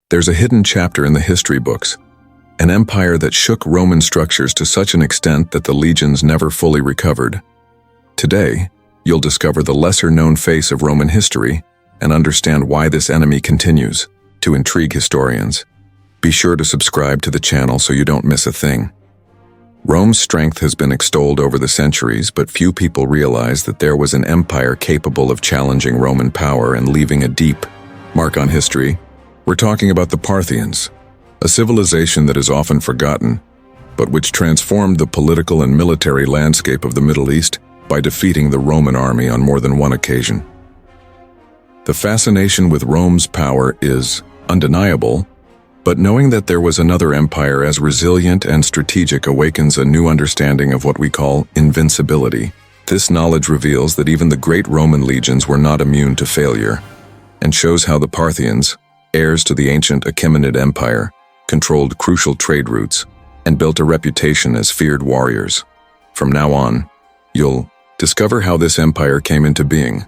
There's a hidden chapter in the history books, an empire that shook Roman structures to such an extent that the legions never fully recovered. Today, you'll discover the lesser-known face of Roman history and understand why this enemy continues to intrigue historians. Be sure to subscribe to the channel so you don't miss a thing. Rome's strength has been extolled over the centuries, but few people realize that there was an empire capable of challenging Roman power and leaving a deep mark on history. We're talking about the Parthians, a civilization that is often forgotten, but which transformed the political and military landscape of the Middle East by defeating the Roman army on more than one occasion. The fascination with Rome's power is undeniable, but knowing that there was another empire as resilient and strategic awakens a new understanding of what we call invincibility. This knowledge reveals that even the great Roman legions were not immune to failure, and shows how the Parthians, heirs to the ancient Achaemenid Empire, controlled crucial trade routes and built a reputation as feared warriors. From now on, you'll discover how this empire came into being,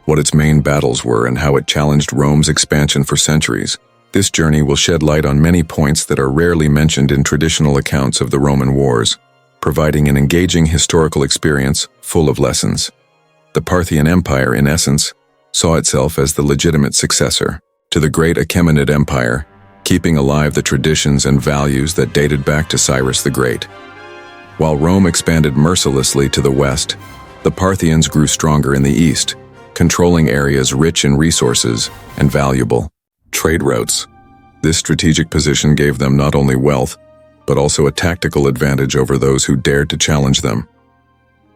what its main battles were, and how it challenged Rome's expansion for centuries. This journey will shed light on many points that are rarely mentioned in traditional accounts of the Roman wars, providing an engaging historical experience full of lessons. The Parthian Empire, in essence, saw itself as the legitimate successor to the great Achaemenid Empire, keeping alive the traditions and values that dated back to Cyrus the Great. While Rome expanded mercilessly to the west, the Parthians grew stronger in the east, controlling areas rich in resources and valuable trade routes. This strategic position gave them not only wealth, but also a tactical advantage over those who dared to challenge them.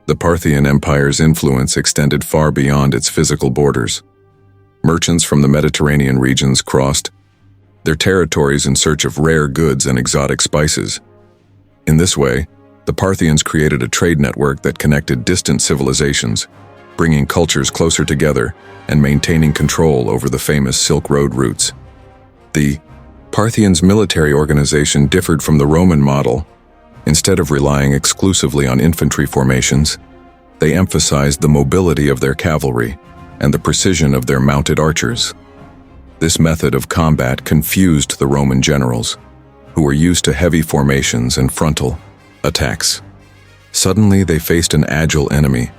The Parthian Empire's influence extended far beyond its physical borders. Merchants from the Mediterranean regions crossed their territories in search of rare goods and exotic spices. In this way, the Parthians created a trade network that connected distant civilizations, bringing cultures closer together and maintaining control over the famous Silk Road routes. The Parthians' military organization differed from the Roman model. Instead of relying exclusively on infantry formations, they emphasized the mobility of their cavalry and the precision of their mounted archers. This method of combat confused the Roman generals, who were used to heavy formations and frontal attacks. Suddenly, they faced an agile enemy,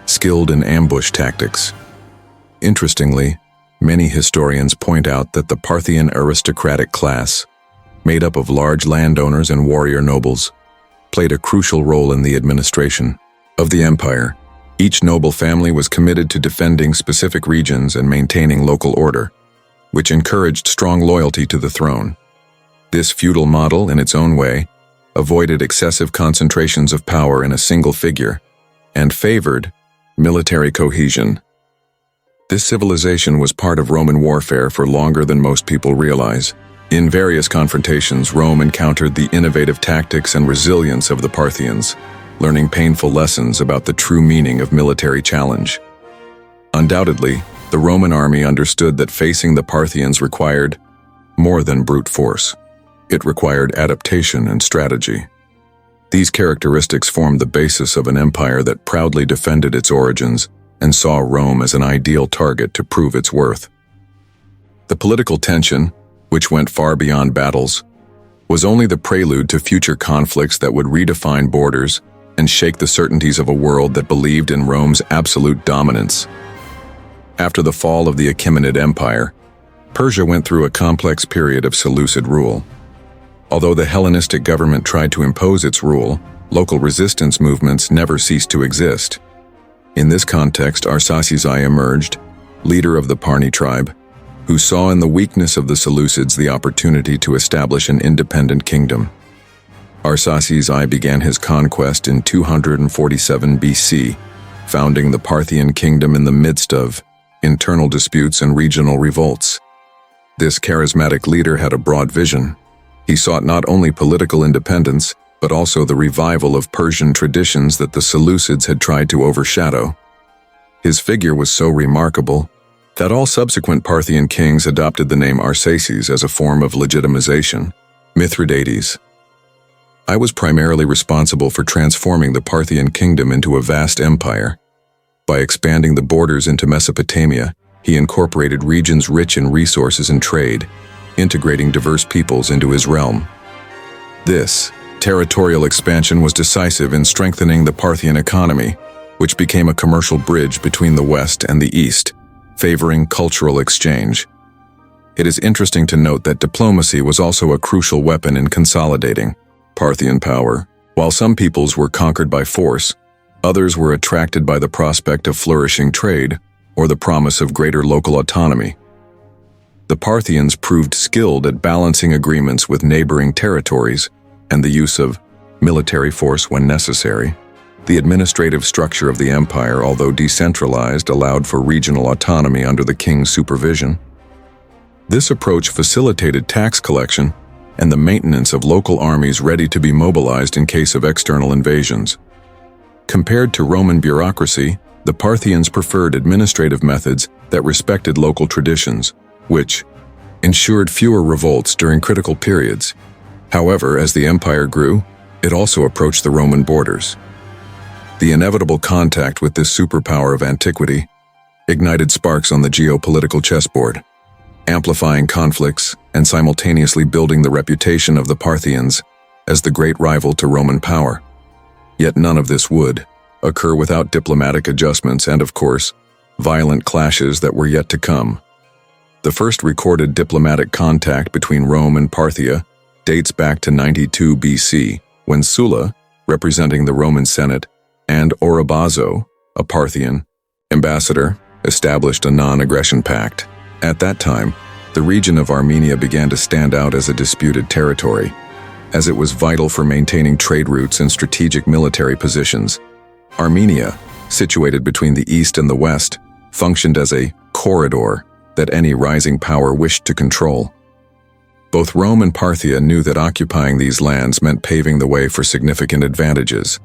skilled in ambush tactics. Interestingly, many historians point out that the Parthian aristocratic class, made up of large landowners and warrior nobles, played a crucial role in the administration of the empire. Each noble family was committed to defending specific regions and maintaining local order, which encouraged strong loyalty to the throne. This feudal model, in its own way, avoided excessive concentrations of power in a single figure and favored military cohesion. This civilization was part of Roman warfare for longer than most people realize. In various confrontations, Rome encountered the innovative tactics and resilience of the Parthians, learning painful lessons about the true meaning of military challenge. Undoubtedly, the Roman army understood that facing the Parthians required more than brute force. It required adaptation and strategy. These characteristics formed the basis of an empire that proudly defended its origins and saw Rome as an ideal target to prove its worth. The political tension, which went far beyond battles, was only the prelude to future conflicts that would redefine borders and shake the certainties of a world that believed in Rome's absolute dominance. After the fall of the Achaemenid Empire, Persia went through a complex period of Seleucid rule. Although the Hellenistic government tried to impose its rule, local resistance movements never ceased to exist. In this context, Arsaces emerged, leader of the Parni tribe, who saw in the weakness of the Seleucids the opportunity to establish an independent kingdom. Arsaces began his conquest in 247 BC, founding the Parthian kingdom in the midst of internal disputes and regional revolts. This charismatic leader had a broad vision. He sought not only political independence, but also the revival of Persian traditions that the Seleucids had tried to overshadow. His figure was so remarkable that all subsequent Parthian kings adopted the name Arsaces as a form of legitimization. Mithridates. I was primarily responsible for transforming the Parthian kingdom into a vast empire. By expanding the borders into Mesopotamia, he incorporated regions rich in resources and trade, integrating diverse peoples into his realm. This territorial expansion was decisive in strengthening the Parthian economy, which became a commercial bridge between the West and the East, favoring cultural exchange. It is interesting to note that diplomacy was also a crucial weapon in consolidating Parthian power. While some peoples were conquered by force, others were attracted by the prospect of flourishing trade or the promise of greater local autonomy. The Parthians proved skilled at balancing agreements with neighboring territories and the use of military force when necessary. The administrative structure of the empire, although decentralized, allowed for regional autonomy under the king's supervision. This approach facilitated tax collection and the maintenance of local armies ready to be mobilized in case of external invasions. Compared to Roman bureaucracy, the Parthians preferred administrative methods that respected local traditions, which ensured fewer revolts during critical periods. However, as the empire grew, it also approached the Roman borders. The inevitable contact with this superpower of antiquity ignited sparks on the geopolitical chessboard, amplifying conflicts and simultaneously building the reputation of the Parthians as the great rival to Roman power. Yet none of this would occur without diplomatic adjustments and, of course, violent clashes that were yet to come. The first recorded diplomatic contact between Rome and Parthia dates back to 92 BC, when Sulla, representing the Roman Senate, and Oribazzo, a Parthian ambassador, established a non-aggression pact. At that time, the region of Armenia began to stand out as a disputed territory, as it was vital for maintaining trade routes and strategic military positions. Armenia, situated between the east and the west, functioned as a corridor that any rising power wished to control. Both Rome and Parthia knew that occupying these lands meant paving the way for significant advantages.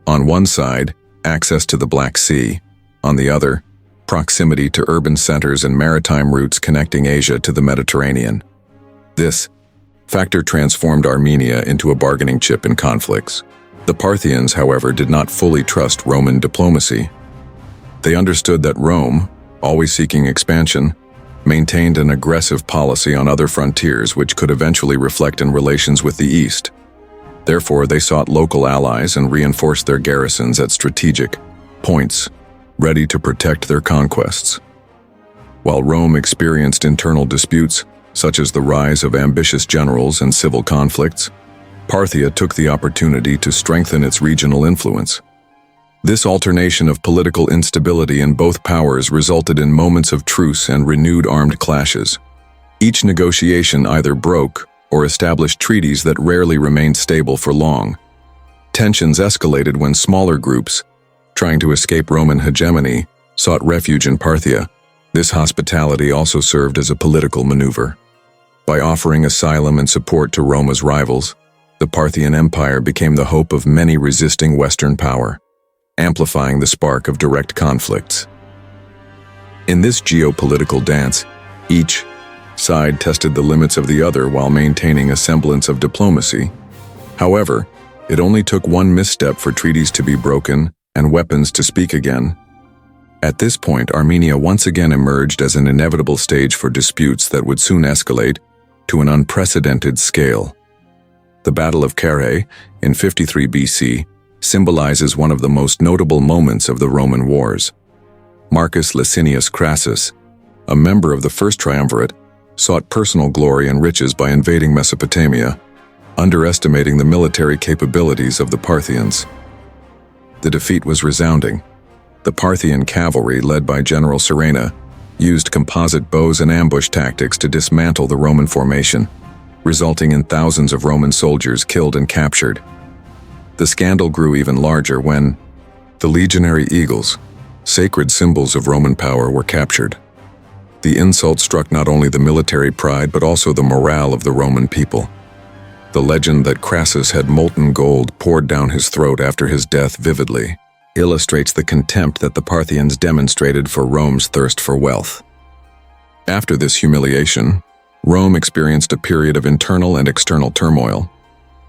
On one side, access to the Black Sea; on the other, proximity to urban centers and maritime routes connecting Asia to the Mediterranean. This factor transformed Armenia into a bargaining chip in conflicts. The Parthians, however, did not fully trust Roman diplomacy. They understood that Rome, always seeking expansion, maintained an aggressive policy on other frontiers which could eventually reflect in relations with the East. Therefore, they sought local allies and reinforced their garrisons at strategic points, ready to protect their conquests. While Rome experienced internal disputes, such as the rise of ambitious generals and civil conflicts, Parthia took the opportunity to strengthen its regional influence. This alternation of political instability in both powers resulted in moments of truce and renewed armed clashes. Each negotiation either broke or established treaties that rarely remained stable for long. Tensions escalated when smaller groups, trying to escape Roman hegemony, sought refuge in Parthia. This hospitality also served as a political maneuver. By offering asylum and support to Rome's rivals, the Parthian Empire became the hope of many resisting Western power, amplifying the spark of direct conflicts. In this geopolitical dance, each side tested the limits of the other while maintaining a semblance of diplomacy. However, it only took one misstep for treaties to be broken and weapons to speak again. At this point, Armenia once again emerged as an inevitable stage for disputes that would soon escalate to an unprecedented scale. The Battle of Carrhae in 53 BC symbolizes one of the most notable moments of the Roman wars. Marcus Licinius Crassus, a member of the First Triumvirate, sought personal glory and riches by invading Mesopotamia, underestimating the military capabilities of the Parthians. The defeat was resounding. The Parthian cavalry, led by General Serena, used composite bows and ambush tactics to dismantle the Roman formation, resulting in thousands of Roman soldiers killed and captured. The scandal grew even larger when the legionary eagles, sacred symbols of Roman power, were captured. The insult struck not only the military pride but also the morale of the Roman people. The legend that Crassus had molten gold poured down his throat after his death vividly illustrates the contempt that the Parthians demonstrated for Rome's thirst for wealth. After this humiliation, Rome experienced a period of internal and external turmoil.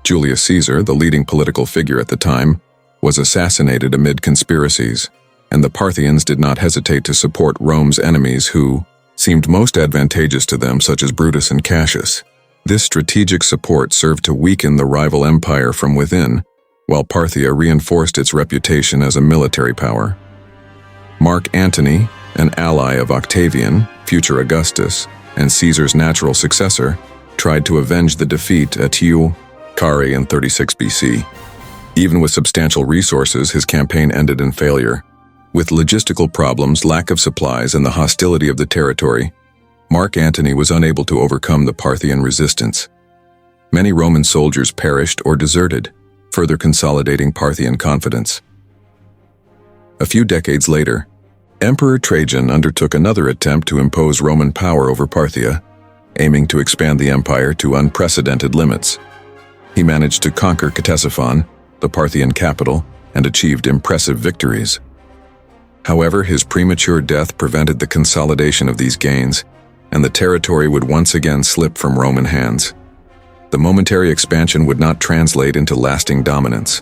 Julius Caesar, the leading political figure at the time, was assassinated amid conspiracies, and the Parthians did not hesitate to support Rome's enemies who, seemed most advantageous to them, such as Brutus and Cassius. This strategic support served to weaken the rival empire from within, while Parthia reinforced its reputation as a military power. Mark Antony, an ally of Octavian, future Augustus, and Caesar's natural successor, tried to avenge the defeat at Carrhae in 36 BC. Even with substantial resources, his campaign ended in failure. With logistical problems, lack of supplies, and the hostility of the territory, Mark Antony was unable to overcome the Parthian resistance. Many Roman soldiers perished or deserted, further consolidating Parthian confidence. A few decades later, Emperor Trajan undertook another attempt to impose Roman power over Parthia, aiming to expand the empire to unprecedented limits. He managed to conquer Ctesiphon, the Parthian capital, and achieved impressive victories. However, his premature death prevented the consolidation of these gains, and the territory would once again slip from Roman hands. The momentary expansion would not translate into lasting dominance.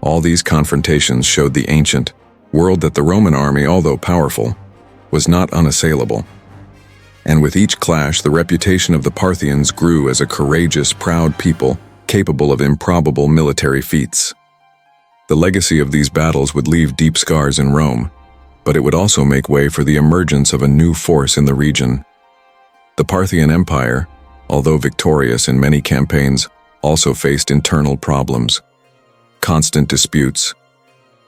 All these confrontations showed the ancient world that the Roman army, although powerful, was not unassailable. And with each clash, the reputation of the Parthians grew as a courageous, proud people capable of improbable military feats. The legacy of these battles would leave deep scars in Rome, but it would also make way for the emergence of a new force in the region. The Parthian Empire, although victorious in many campaigns, also faced internal problems. Constant disputes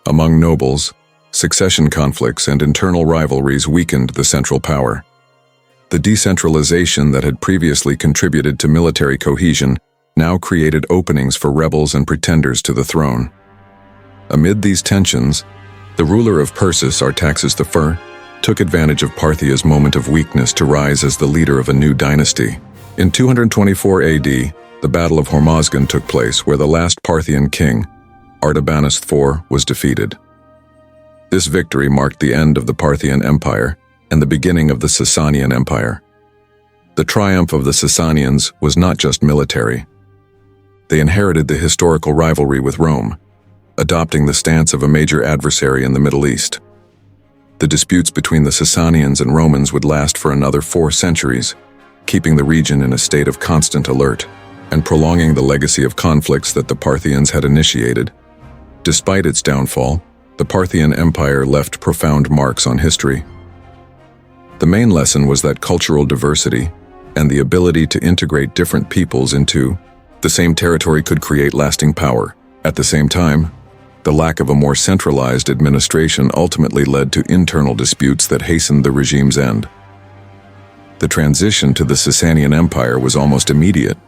among nobles, succession conflicts, and internal rivalries weakened the central power. The decentralization that had previously contributed to military cohesion now created openings for rebels and pretenders to the throne. Amid these tensions, the ruler of Persis, Artaxerxes I, took advantage of Parthia's moment of weakness to rise as the leader of a new dynasty. In 224 AD, the Battle of Hormozgan took place, where the last Parthian king, Artabanus IV, was defeated. This victory marked the end of the Parthian Empire and the beginning of the Sasanian Empire. The triumph of the Sasanians was not just military. They inherited the historical rivalry with Rome, adopting the stance of a major adversary in the Middle East. The disputes between the Sasanians and Romans would last for another 4 centuries, keeping the region in a state of constant alert and prolonging the legacy of conflicts that the Parthians had initiated. Despite its downfall, the Parthian Empire left profound marks on history. The main lesson was that cultural diversity and the ability to integrate different peoples into the same territory could create lasting power. At the same time, the lack of a more centralized administration ultimately led to internal disputes that hastened the regime's end. The transition to the Sasanian Empire was almost immediate,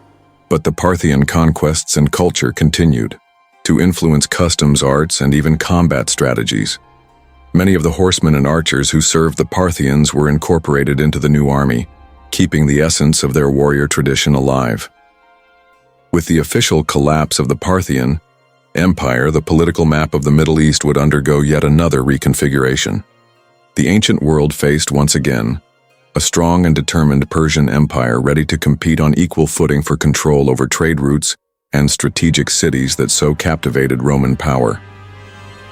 but the Parthian conquests and culture continued to influence customs, arts, and even combat strategies. Many of the horsemen and archers who served the Parthians were incorporated into the new army, keeping the essence of their warrior tradition alive. With the official collapse of the Parthian Empire, the political map of the Middle East would undergo yet another reconfiguration. The ancient world faced once again a strong and determined Persian Empire ready to compete on equal footing for control over trade routes and strategic cities that so captivated Roman power.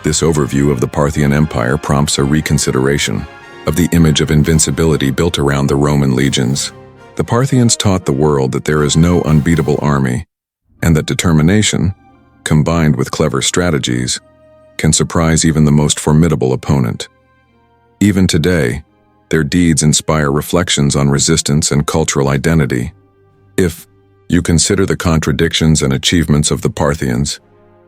This overview of the Parthian Empire prompts a reconsideration of the image of invincibility built around the Roman legions. The Parthians taught the world that there is no unbeatable army, and that determination, combined with clever strategies, can surprise even the most formidable opponent. Even today, their deeds inspire reflections on resistance and cultural identity. If you consider the contradictions and achievements of the Parthians,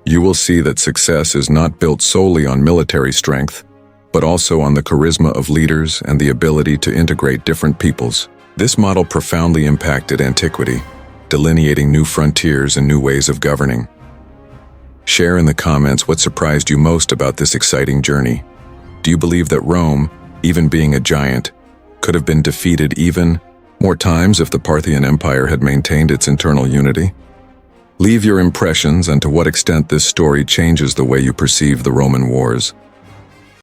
you will see that success is not built solely on military strength, but also on the charisma of leaders and the ability to integrate different peoples. This model profoundly impacted antiquity, delineating new frontiers and new ways of governing. Share in the comments what surprised you most about this exciting journey. Do you believe that Rome, even being a giant, could have been defeated even more times if the Parthian Empire had maintained its internal unity? Leave your impressions and to what extent this story changes the way you perceive the Roman wars.